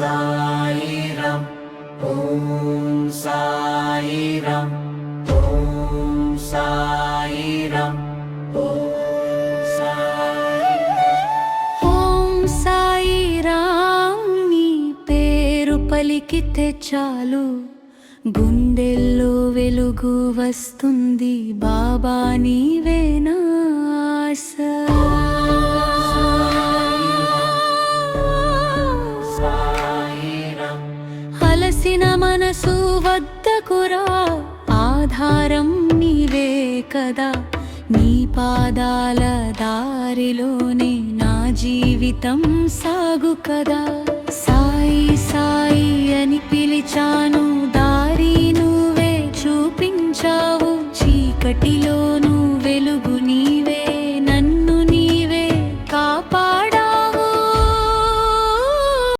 సాయిరాం ఓం సాయిరాం ఓం సాయిరాం ఓం సాయిరాం నీ పేరు పలికితే చాలు గుండెల్లో వెలుగు వస్తుంది బాబా నీవే నా ఆశ అలసిన మనసు వద్దకురా ఆధారం నీవే కదా నీ పాదాల దారిలోనే నా జీవితం సాగు కదా సాయి సాయి అని పిలిచాను దారి నువ్వే చూపించావు చీకటి